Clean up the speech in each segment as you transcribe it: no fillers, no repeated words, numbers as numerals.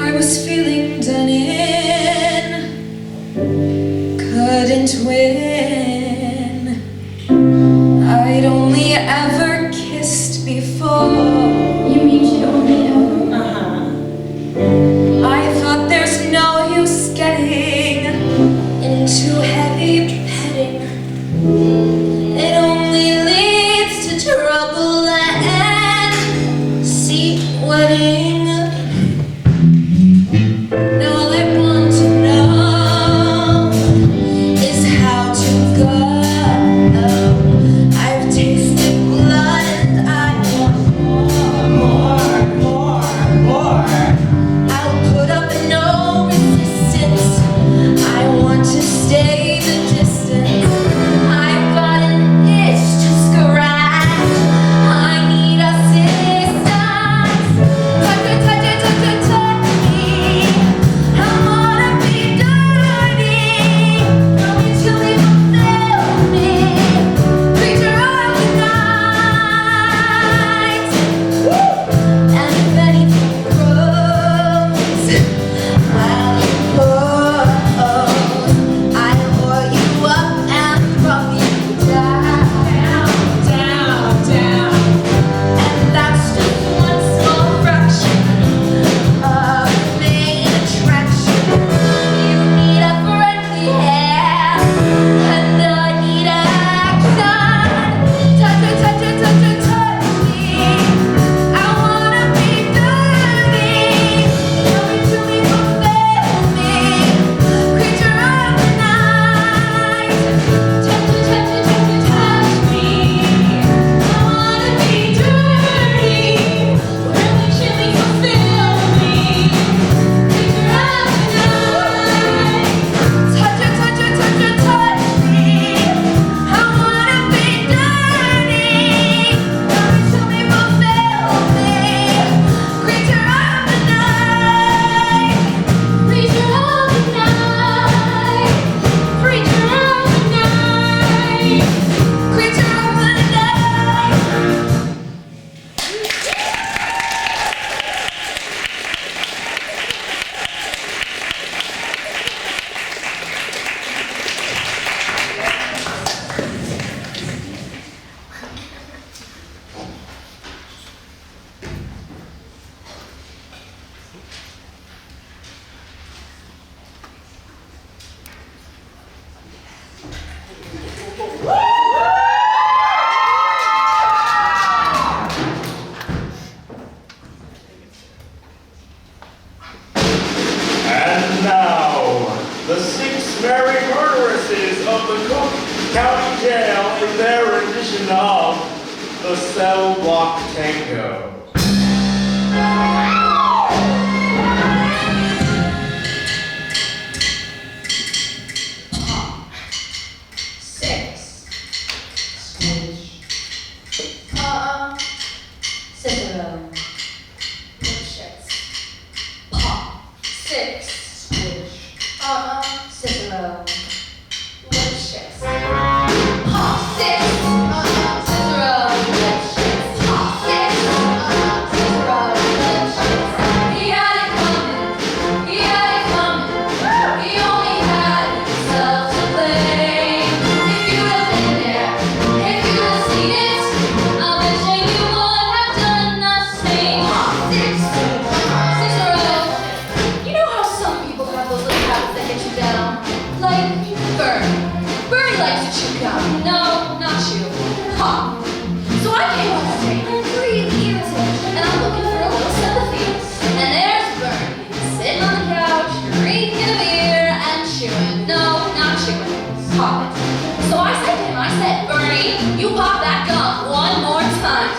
I was feeling done in, couldn't win. I'd only ever kissed before. You mean she'd only ever? I thought there's no use getting into heavy petting. It only leads to trouble and seat wedding. Now all I want to know is how to go. I've tasted blood and I want more. I'll put up no resistance. I want to stay the distance. I've got an itch to scratch. I need assistance. Touch it, touch it, touch it, touch me. I wanna be dirty. Tell me, chill me, fulfill me. Creature of the night. And if anything grows, I'll impose. I'll pour you up and rough you down. And that's just one small fraction of the main attraction. You need a friendly hand, and I need action. Touch it, touch it, touch it, touch me. I wanna be dirty. Tell me, fulfill me. Creature of the night. Touch it, touch it, touch it, touch me. I wanna be dirty. Really, chilly, fulfill me. Creature of the night. Touch it, touch it, touch it, touch me. I wanna be dirty. Really, chilly, fulfill me. Creature of the night. Creature of the night. Creature of the night. Creature of the And now, the 6 merry murderesses of the Cook County Jail in their rendition of the Cell Block Tango. Cicero. Lipschitz. Pop. 6. Squish. Cicero. Lipschitz. Pop. 6. Cicero. Lipschitz. Pop. 6. Like Bernie. Bernie likes to chew gum. No, not chew. Pop. So I came home one day, really irritated, and I'm looking for a little sympathy. And there's Bernie, sitting on the couch, drinking a beer and chewing. No, not chewing. Pop it. So I said to him, Bernie, you pop that gum one more time.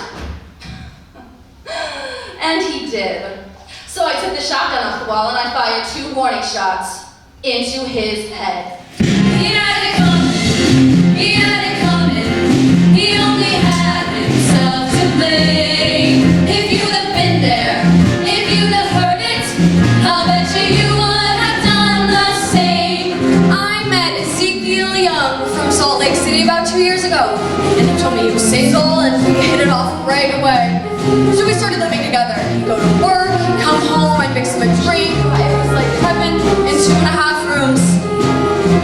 And he did. So I took the shotgun off the wall and I fired 2 warning shots into his head. He had it coming. He had it coming. He only had himself to blame. If you'd have been there, if you'd have heard it, I'll bet you would have done the same. I met Ezekiel Young from Salt Lake City about 2 years ago, and he told me he was single and we hit it off right away. So we started living together. He'd go to work, he'd come home, I'd mix him a drink. It was like heaven in 2.5 rooms.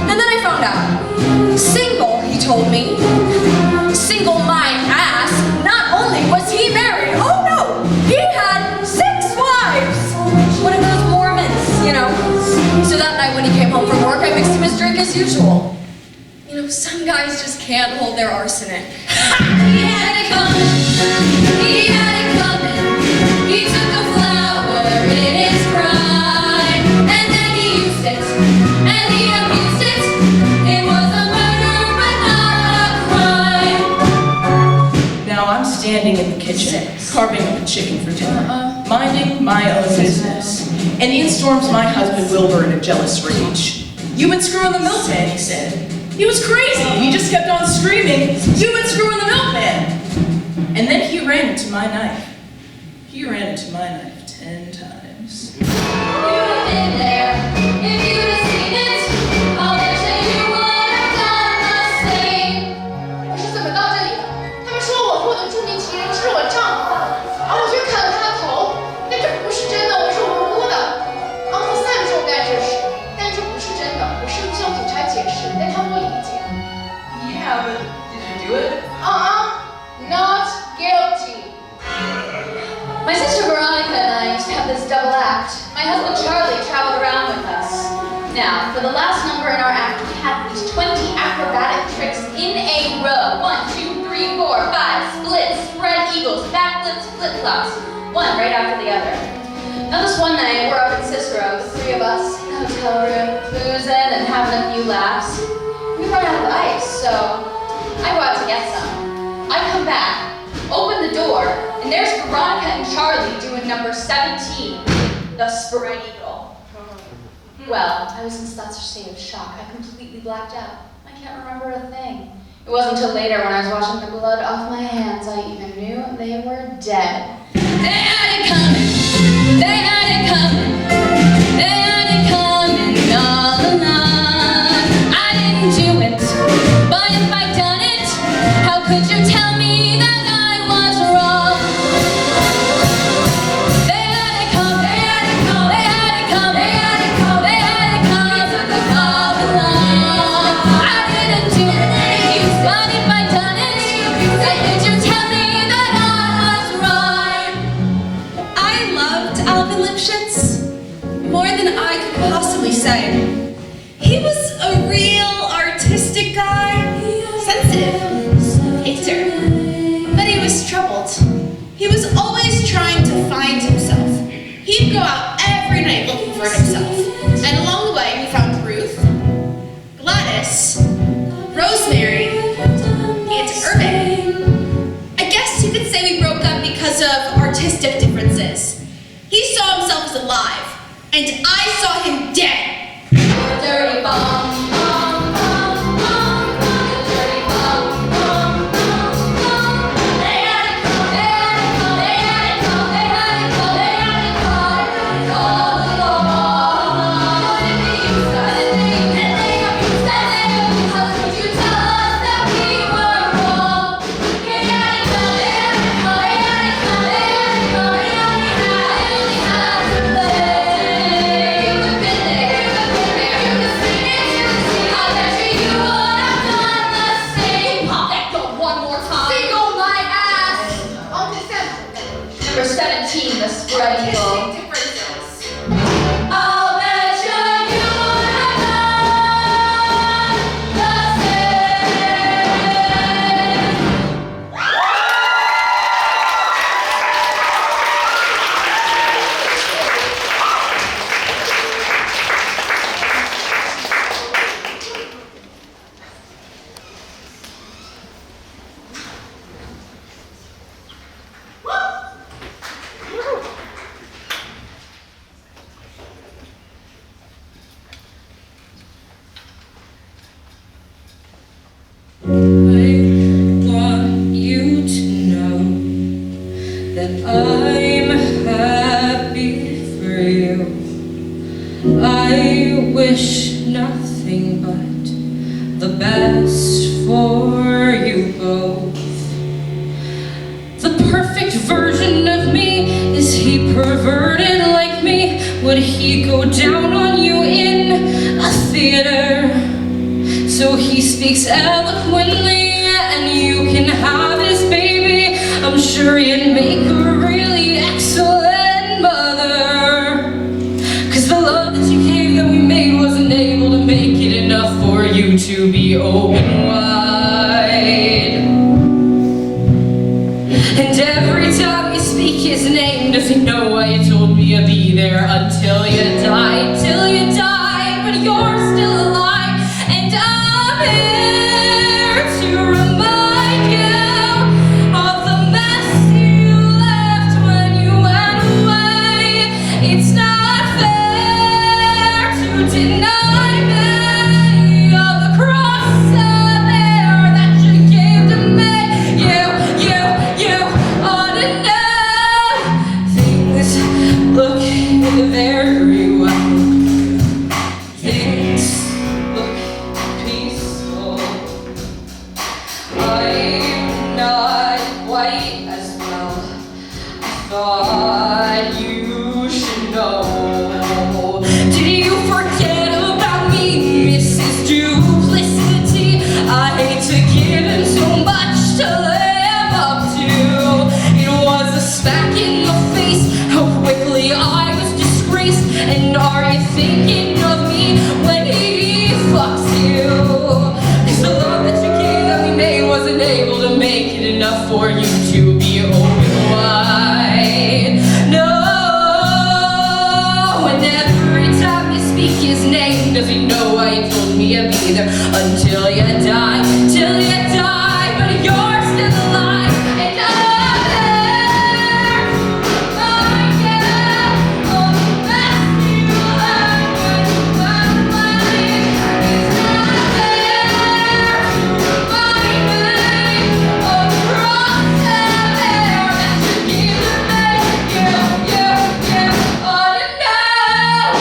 And then I found out. Single, he told me. Single my ass. Not only was he married, oh no, he had 6 wives. One of those Mormons, you know. So that night when he came home from work, I mixed him his drink as usual. You know, some guys just can't hold their arsenic. He had it coming. He had it coming. He took a flower in his prime, and then he used it, and he abused it. It was a murder, but not a crime. Now I'm standing in the kitchen, carving up a chicken for dinner, minding my own business. And in storms my husband Wilbur in a jealous rage. "You've been screwing the milkman," he said. He was crazy. He just kept on screaming, "You've been screwing the milkman!" And then he ran into my knife. He ran into my knife 10 times. If you'd have been there, if you'd have seen it, I'll bet you would have done the same. 我是怎么到这里的？他们说我获得著名情人是我丈夫，而我却砍了他的头。但这不是真的，我是无辜的。Uncle Sam 说我干这事，但这不是真的。我试图向警察解释，但他不理解。Yeah, but did you do it? Not guilty. My sister Veronica and I used to have this double act. My husband Charlie traveled around with us. Now, for the last number in our act, we had these 20 acrobatic tricks in a row. 1, 2, 3, 4, 5, splits, spread eagles, backflips, flip-flops. One right after the other. Now this one night, we're up in Cicero, the 3 of us, in the hotel room, boozing and having a few laughs. We run out of ice, so I go out to get some. I come back, open the door, and there's Veronica and Charlie doing number 17, the spread eagle. Well, I was in such a state of shock, I completely blacked out. I can't remember a thing. It wasn't until later when I was washing the blood off my hands I even knew they were dead. They had it coming, they had it coming, they had it coming all along. I didn't do it, but if I'd done it, how could you tell me that I was wrong? They had it coming, they had it coming, they had it coming, they had it coming, they had it coming all along. I didn't do it, but if I'd done it, how could you tell me that I was wrong? I loved Alvin Lipschitz more than I could possibly say. He was a real artistic guy, sensitive, painter, but he was troubled. He was always trying to find himself. He'd go out every night looking for himself, and along the way he found Ruth, Gladys, Rosemary, and Irving. I guess you could say we broke up because of artistic differences. He saw himself as alive, and I saw him dead. Dirty bomb, bomb, bomb, bomb, bomb, dirty bomb, bomb, bomb, bomb. They had it coming, they had it coming, they had it coming, they had it coming, they had it coming all along. But if they used us, and they abused us, how could you tell us that we were wrong? They had it coming, they had it coming, they had it coming, they had it coming, I only had to play. You have been there, you have been there, you have seen it, you have seen it. I bet you would have done the same. Pop that gun one more time. Single my ass. Uncle Sam. Number 17, the spread eagle. Differences. I'll bet you would have done want you to know that I'm happy for you. I wish nothing but the best for you both. The perfect version of me, is he perverted like me? Would he go down on you in a theater? So he speaks eloquently and you can have his baby. I'm sure you'd make a really excellent mother. 'Cause the love that you gave that we made wasn't able to make it enough for you to be open wide. And every time you speak his name, does he know why you told me I'd be there until you die? Till you die, but you're still alive. And I'm here to remind you of the mess you left when you went away. It's not fair to deny me of the cross of air that you gave to me. You ought to know things look very well. Things look peaceful. I'm not quite as well. I thought you should know. Did you forget about me, Mrs. Duplicity? I hate to give him so much to live up to. It was a smack in the face, how quickly I was disgraced. And are you thinking of me when he fucks you? 'Cause the love that you gave that we made wasn't able to make it enough for you to be open wide. No, and every time you speak his name, does he know why you told me I'd be there until you die? Till you die, but you're still alive. And I'm there to remind you of the best you left when you went away. It's not fair to remind me of the cross of air that you gave to me. You ought to know.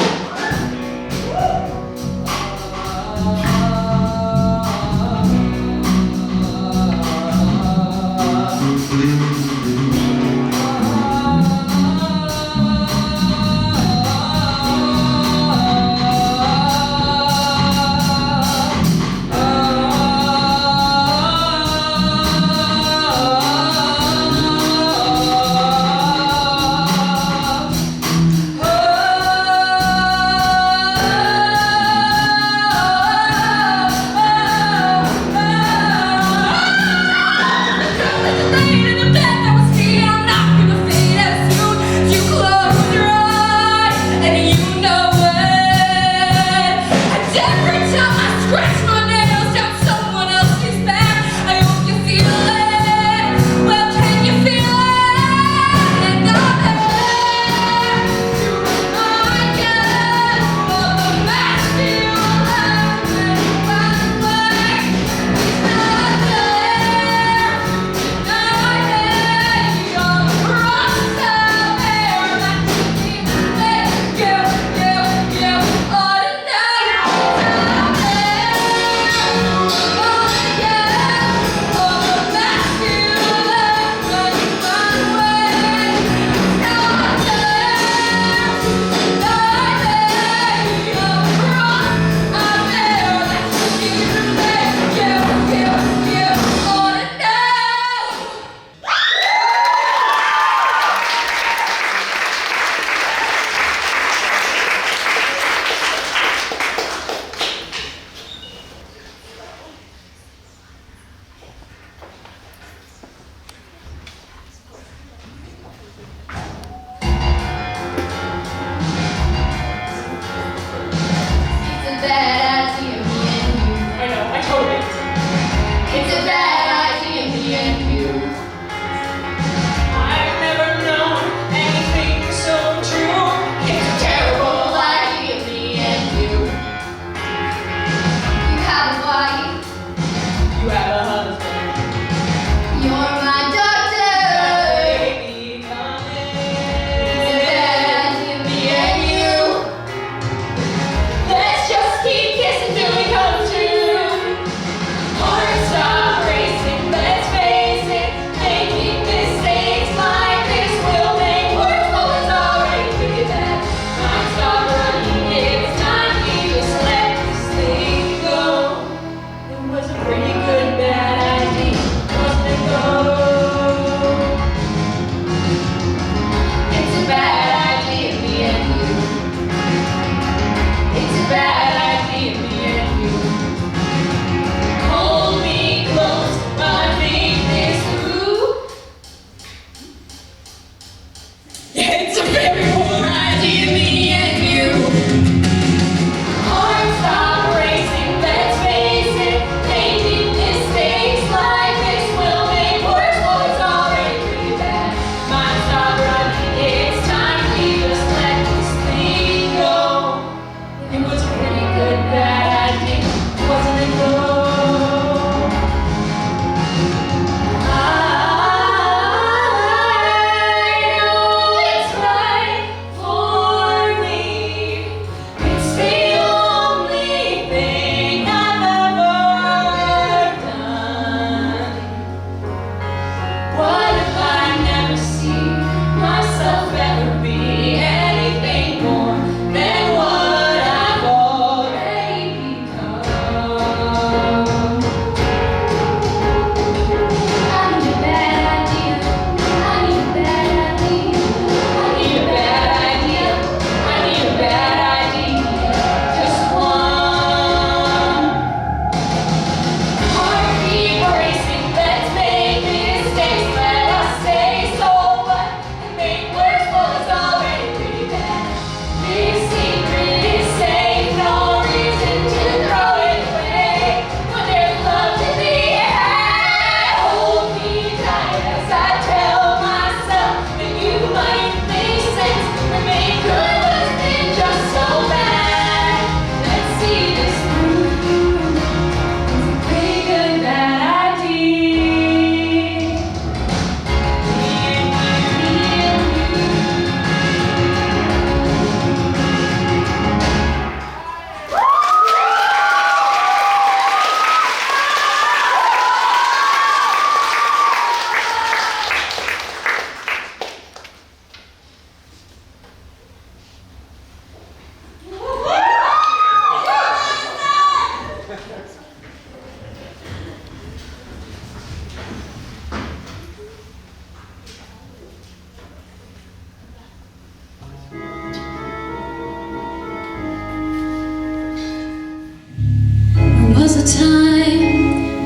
was a time,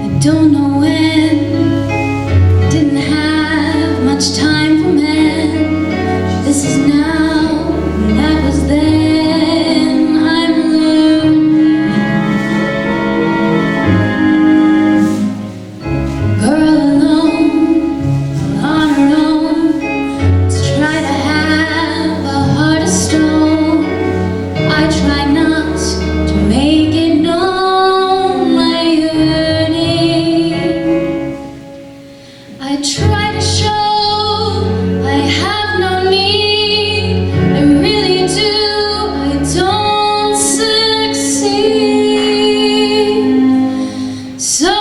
I don't know when, didn't have much time for men. This is now, and that was then. I'm learning. Girl alone, on her own, to try to have a heart of stone. I try not to make it known my yearning. I try to show I have no need. I really do. I don't succeed. So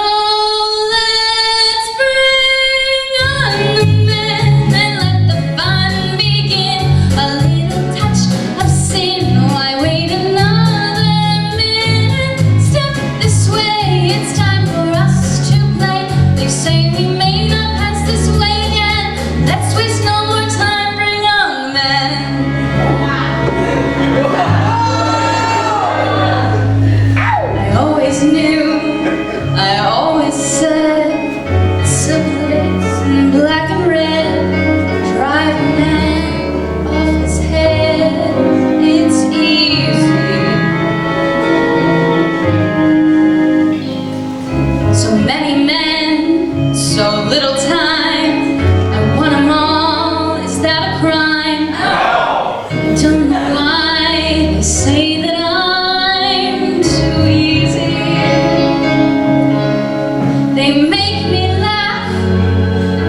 let's bring on the men and let the fun begin. A little touch of sin. Why wait another minute? Step this way. It's time for us to play. They say we may not pass this way again. Let's waste no more time. Bring on the men. I always knew, I always said, it's a place in black and red, drive a man off his head, it's easy. So many men, so little time, I want 'em all, is that a crime? I don't know why they say that I'm too easy. They make me laugh,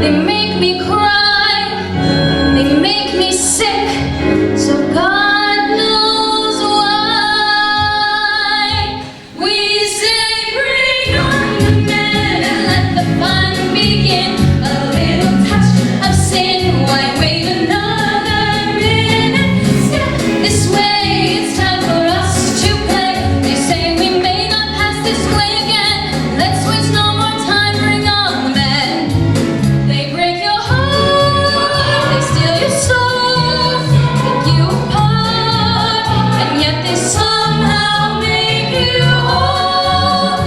they make me cry, they make me sick, so God knows why. We say bring on the men and let the fun begin. A little touch of sin, why wait another minute? Step this way, it's time for us to play. They say we may not pass this way again. Let's waste no more time, bring on the men. They break your heart, they steal your soul, pick you apart, and yet they somehow make you whole.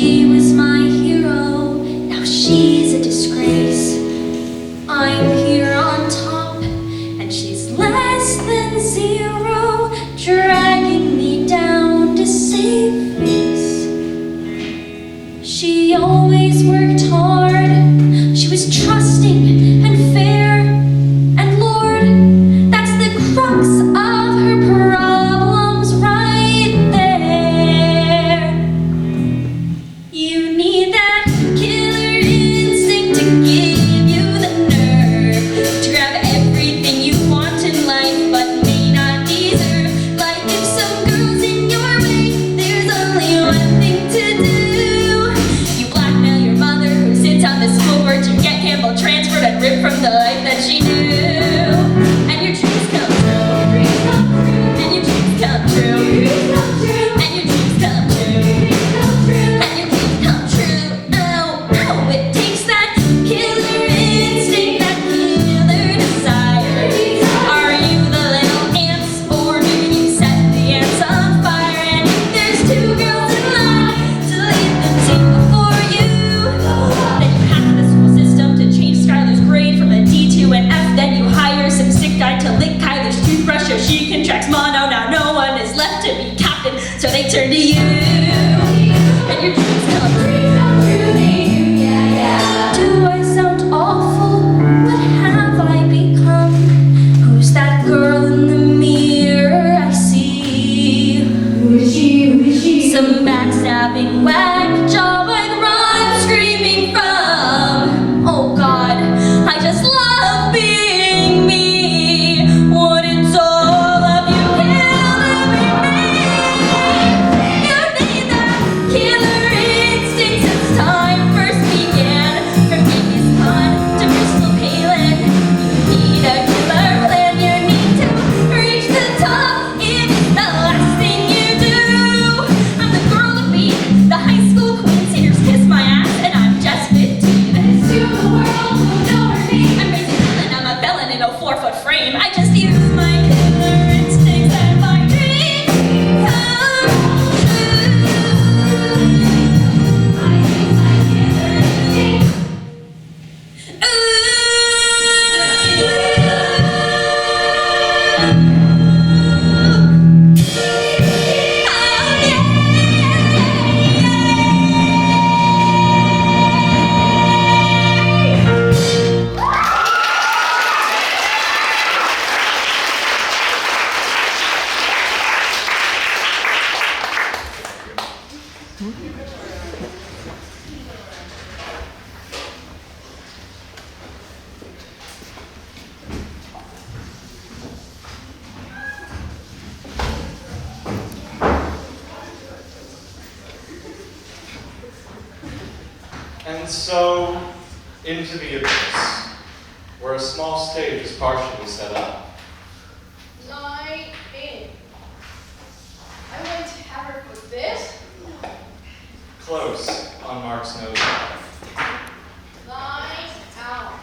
She was my hero, now she's a disgrace. I'm here on top, and she's less than zero, dragging me down to save face. She always worked hard, she was trusting and fair, and Lord, that's the crux of her problems right there. You need that killer instinct to give you the nerve to grab everything you want in life but may not deserve. Like if some girl's in your way, there's only one thing to do. You blackmail your mother who sits on the school board to get Campbell transferred and ripped from the life that she knew. And your dreams come true. And your dreams come true. And your dreams come true. And your dreams come true. Oh, oh, it takes that killer instinct, that killer desire. Are you the little ants, or do you set the ants on fire? And if there's two girls in line to lead the team before you, then you hack the school system to change Skylar's grade from a D to an F. Then you hire some sick guy to lick Kyler's toothbrush so she contracts mono. Now no one is left to be captain, so they turn to you. And your dreams come true. Do I sound awful? What have I become? Who's that girl in the mirror I see? Who is she? Some backstabbing whack job I'd run screaming from. Oh God, I just love being me. When it's all of you killing me. You need that killer instinct since time first began. From Genghis Khan to Bristol Palin, you need a killer plan. You need to reach the top. It's the last thing you do. I'm the girl to beat, the high school queen. Singers kiss my ass, and I'm just 15. It's you, the world will know her name. I'm raising hell, and I'm a felon in a 4-foot frame. I just use my killer instincts and my dreams come true. I use my killer instincts. And so, into the abyss, where a small stage is partially set up. Line in. I'm going to have her put this. Close on Mark's nose. Line out.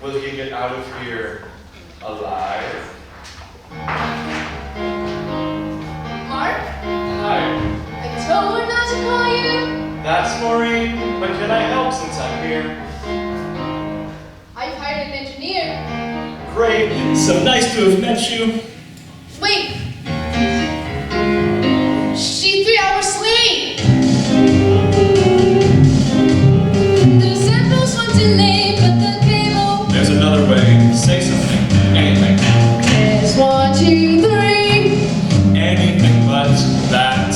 Will he get out of here alive? Mark, Hi, I told her not to call you. that's Maureen, but can I help since I'm here? I've hired an engineer. Great, so nice to have met you. Wait. She's 3 hours late. The samples were delayed, but the cable. There's another way. Say something. Anything. There's 1, 2, 3. Anything but that.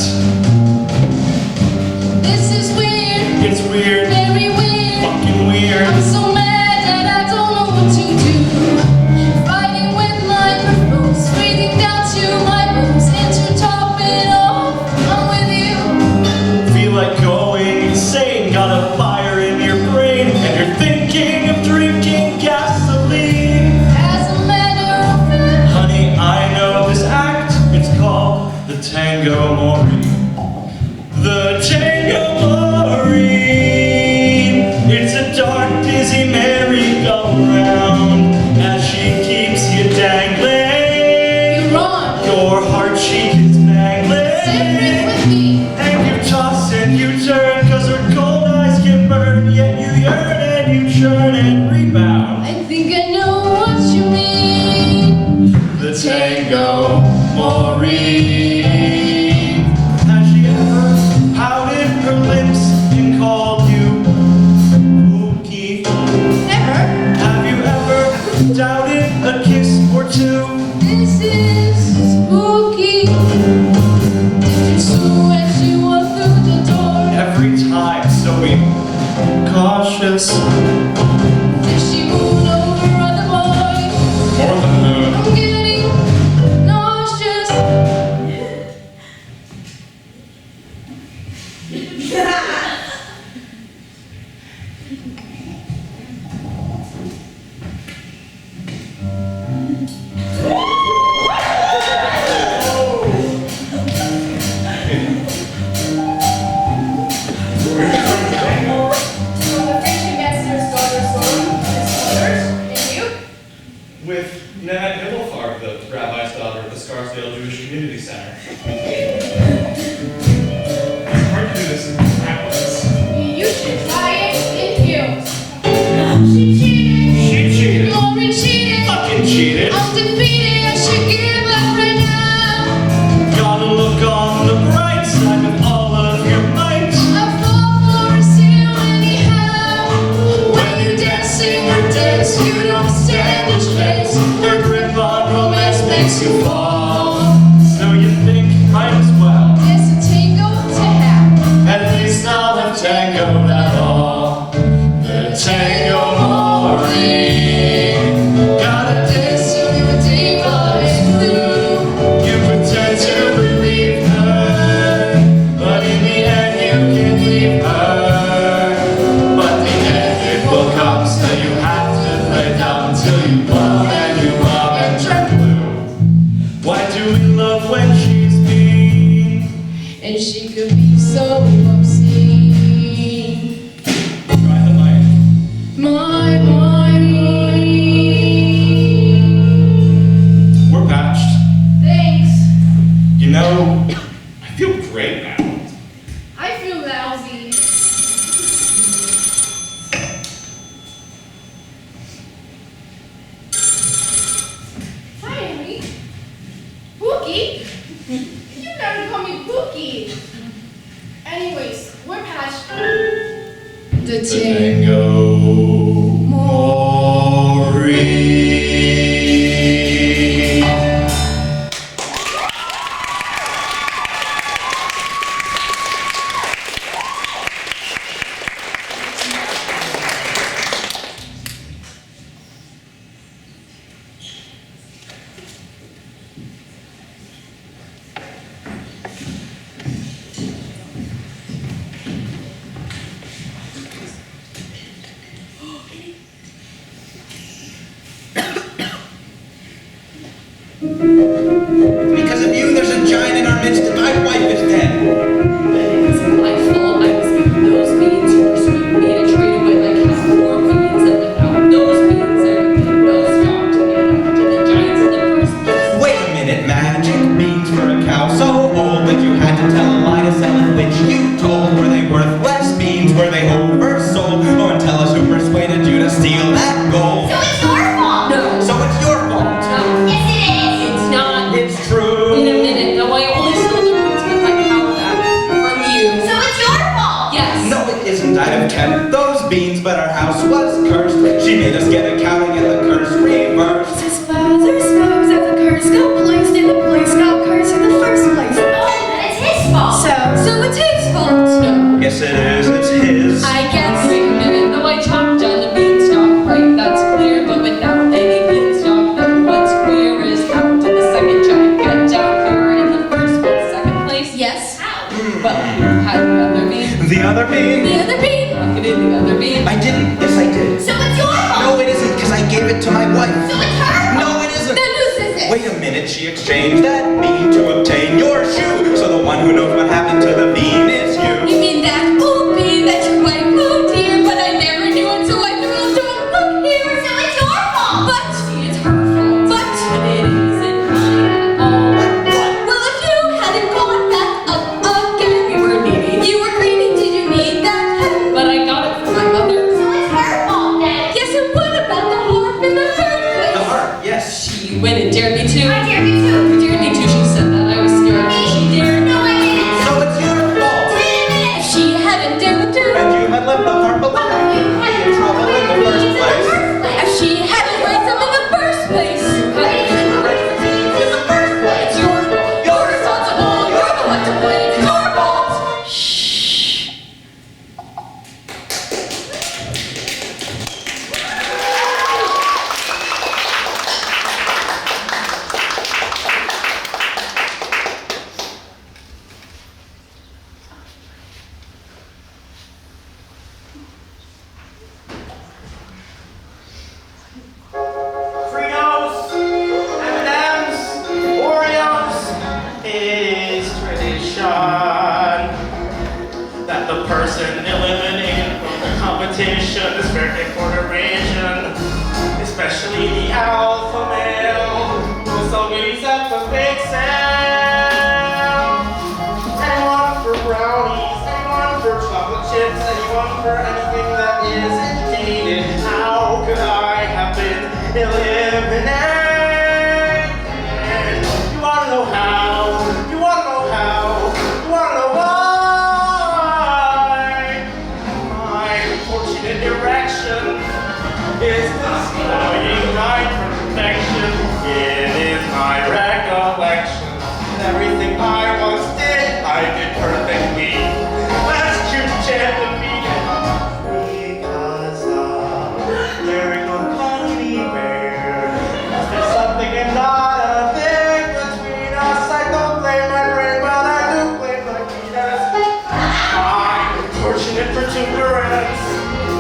This is weird. It's weird. Very weird. Fucking weird. I'm so mad that I don't know what to do. Fighting with microphones, breathing down to my bones. And to top it off, I'm with you. Feel like going insane. Got a fire in your brain. And you're thinking of drinking gasoline. As a matter of fact, Honey, I know this act. It's called the Tango Maureen. The Tango Maureen. It's a dark, dizzy merry-go-round as she keeps you dangling. you're wrong. Your heart she is Different dangling. with me. And you toss and you turn cautious. Did she moon over other boys? More than moon. I'm getting nauseous. With Nanette Himmelfarb, the rabbi's daughter at the Scarsdale Jewish Community Center. It's hard to do this in practice. You should try it in heels. She cheated. She cheated. Glory cheated. Fucking cheated. I'm defeated. I should give up right now. Gotta look on the bright side with all of your might. I fall for a seal anyhow. When you dancing or dance, you don't stand a chance. Her grip on romance makes you fall. So you think might as well. There's a tango to have. At least I'll have tangoed at all. The tango mori. Gotta dance till your diva is blue. You pretend to believe her, but in the end you can leave her. But the end it will come, so you have to play dumb till you love and you love and turn blue. Why do we love when she's mean? And she could be so obscene. Try the mic. My. We're patched. Thanks. You know, I feel great now. I feel lousy. Finally. Pookie? You never call me Pookie. Anyways, we're past the Tango Mori. Because of you, there's a giant in our midst and my wife is dead. It's my fault. I was given those beans for sweet me to trade away like half more beans, and without those beans, there would be no stock to get out to the giants in the first place. Wait a minute, magic beans for a cow so old that you had to tell a lie to sell it, which you told. Were they worth less beans? Were they oversold? Oh, and tell us who persuaded you to steal that gold. So it's your fault. No, So it's your fault. no, Yes, it is. it's not. It's true. Wait a minute. No, I only stole the beans with my cow back from you. So it's your fault. Yes. No, it isn't. I'd have kept those beans, but our house was cursed. She made us get accounting and the curse reversed. His father spoke that the curse got placed in the place got cursed in the first place. Oh, then it's his fault. So it's his fault. No. Yes, it is. It's his. I guess. Wait a minute. No, I chopped down the beanstalk. Right, that's clear. But without any beanstalk, then what's clear is how did the second giant get down here in the first place, second place? Yes. Well, had the other bean. The other bean. The other bean. Look at it, the other bean. I didn't. Yes, I did. So it's your fault. No, it isn't, because I gave it to my wife. So it's her fault. No, it isn't. Then whose is it? Wait a minute, she exchanged that bean to obtain your shoe. So the one who knows what happened to the bean is you. You mean that old bean that your wife moved here, but I never knew it, so I threw it to him. Look here. So it's your fault. But It's her fault. But it isn't mine at all. well, if you hadn't gone back up again, We were needy, you were greedy. Did you need that pen? but I got it from my mother. So it's her fault then. Yes, and what about the harp in the third place? The heart, yes. She went and dared me to. I dare you too. Dared me to. She said that I was scared. She dared. No, I didn't. So it's your fault. Wait a minute. If she hadn't dared to, And you had left the harp alone. You'd be in trouble in the first place. if she hadn't raised them in the first place, In the first place. It's your fault. you're responsible. You're the one to blame. It's your fault. been eliminated from the competition, this very quarter region, especially the alpha male, who so goodies at the big sale. Anyone for brownies, anyone for chocolate chips, anyone for anything that is indicated. How could I have been eliminated? You wanna know how? You wanna know how? You wanna know why? My unfortunate erection is destroying my perfection. It is my recollection. Everything I once did, I did perfectly. Let's chant defeated. Because there is no company bear. There's something and not a thing between us. I don't blame my brain, but I do blame my penis. My unfortunate protuberance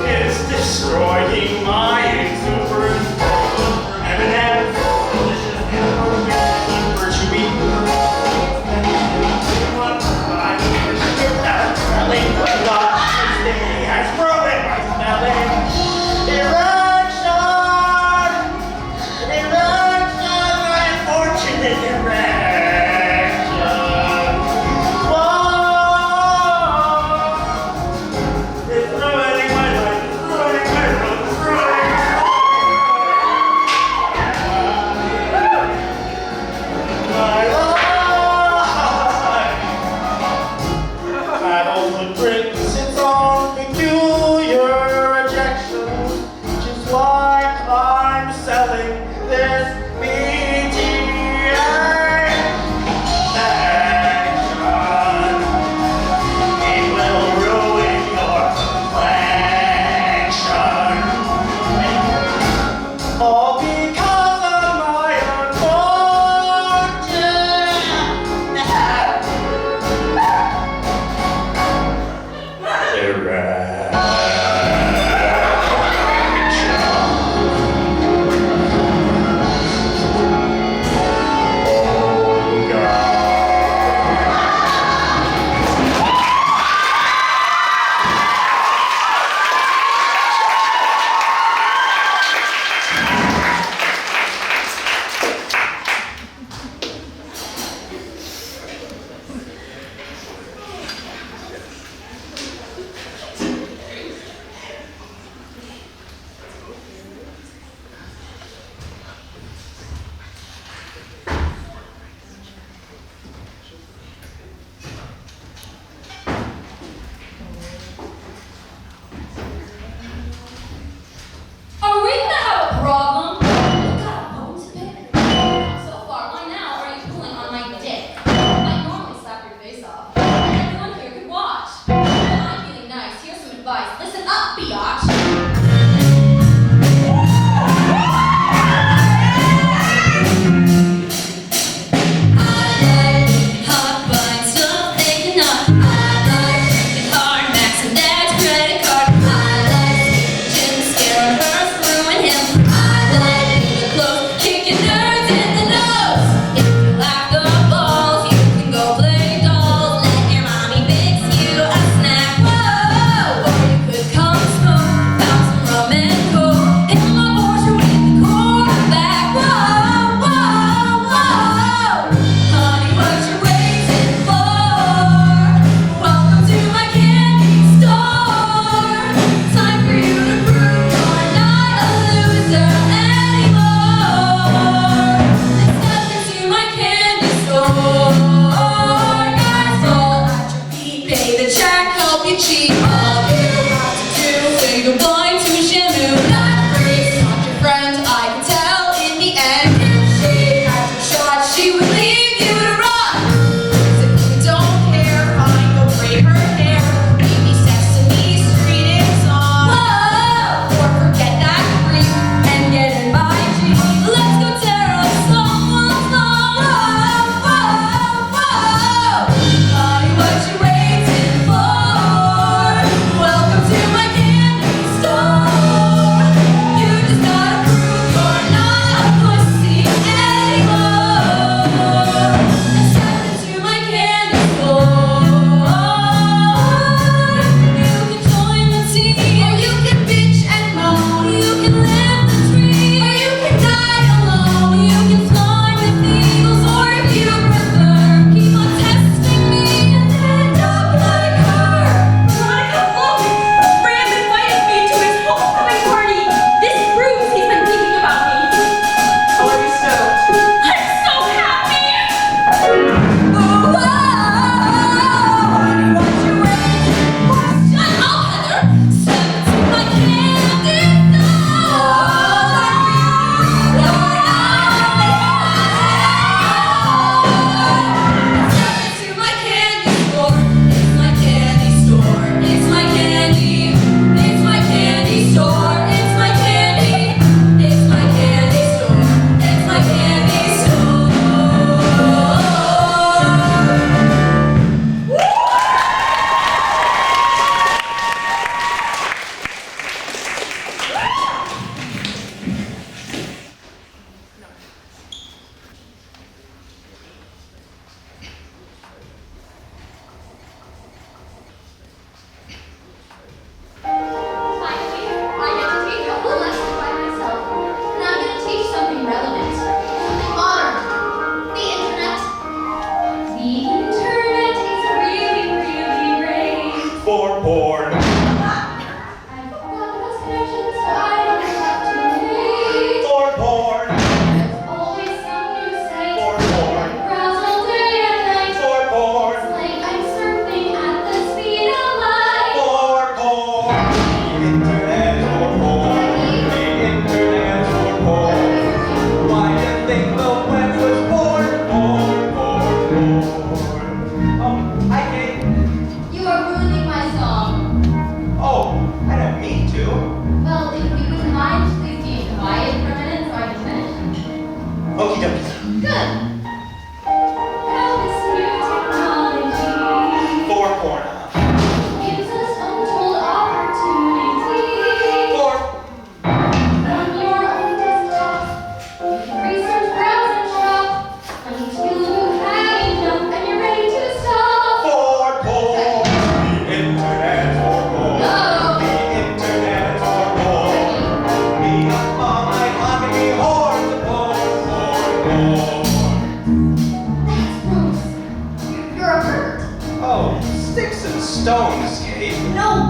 is destroying my exuberance. M&M's, delicious and perfect, virtue has ruined my spelling. Erection! Erection! My unfortunate erection! Whoa! It's ruining my life, it's ruining my life, it's ruining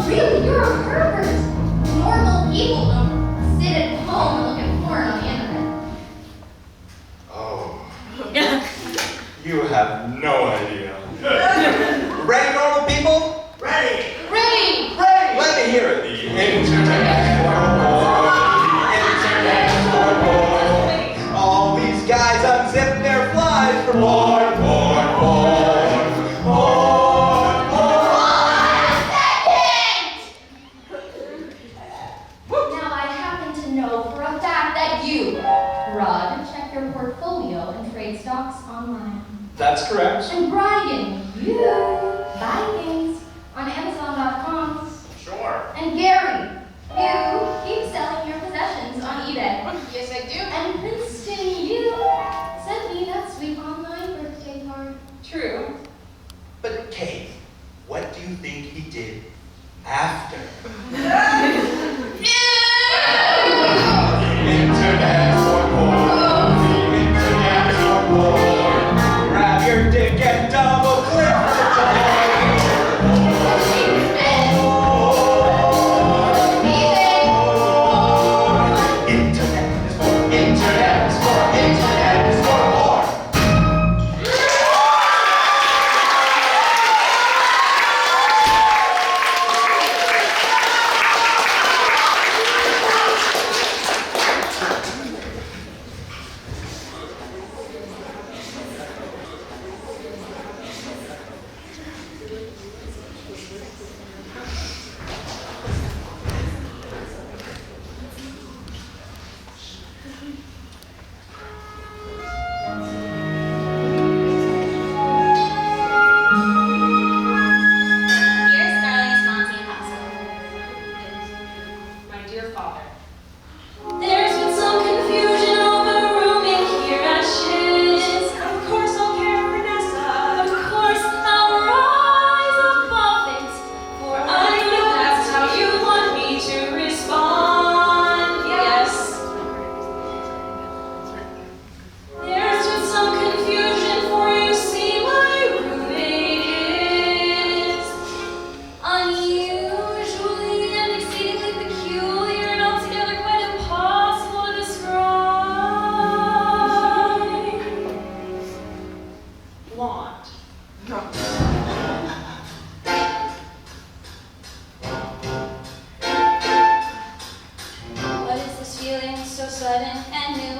really, you're a pervert. Normal people don't sit at home and look at porn on the internet. Oh. You have no idea. Ready, normal people? Ready! Ready! Ready! Let me hear it. The internet for porn. All these guys unzip their flies for porn, porn, porn, porn, Now, I happen to know for a fact that you, Rod, check your portfolio and trade stocks online. That's correct. And Brian, you buy things on Amazon.com. Sure. And Gary, you keep selling your possessions on eBay. Yes, I do. And Princeton, you sent me that sweet online birthday card. True. But Kate, what do you think he did after? Internet for porn. The internet for porn. Grab your dick and double click the Internet is for porn. Dear Starlings, Monty, and Hudson. My dear father. There's been some confusion over rooming here at Shiz. Of course I'll care for Nessa. Of course, I'll rise above it, for I know that's how you want me to respond. Yes. There's been some confusion, for you see my roommate is unusually and exceedingly peculiar and altogether quite impossible to describe. Blonde. What is this feeling so sudden and new?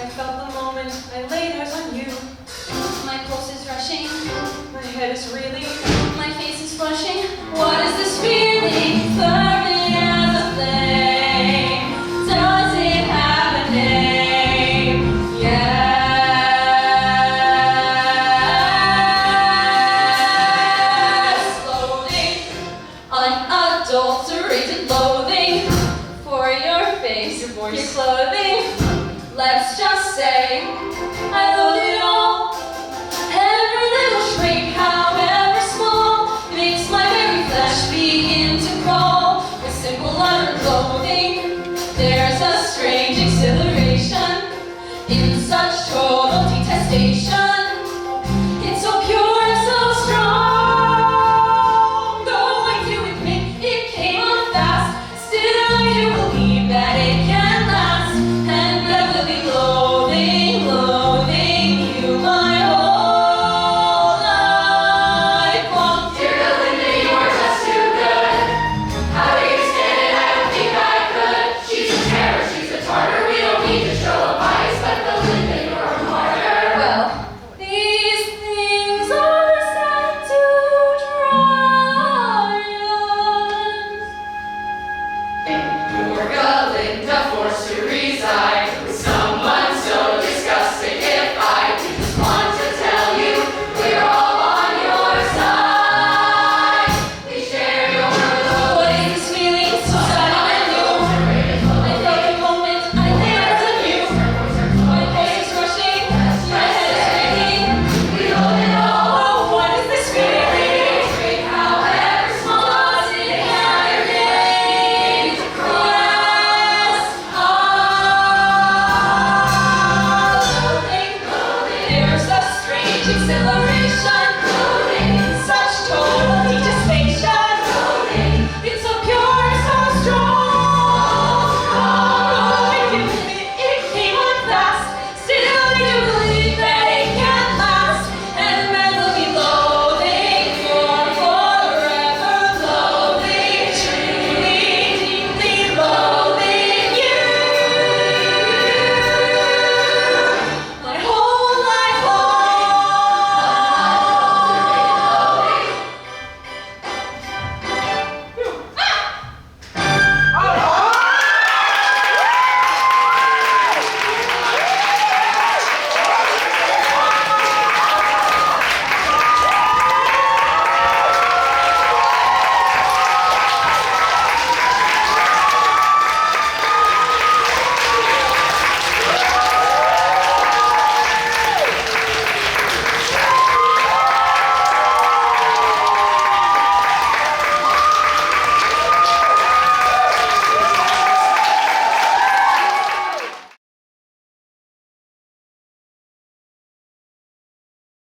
I felt the moment I laid eyes on you. My pulse is rushing, My head is reeling. my face is flushing. What is this feeling? Fervent as a flame. Does it have a name? Yes. Loathing, unadulterated loathing for your face, your clothing. Let's just say I loathe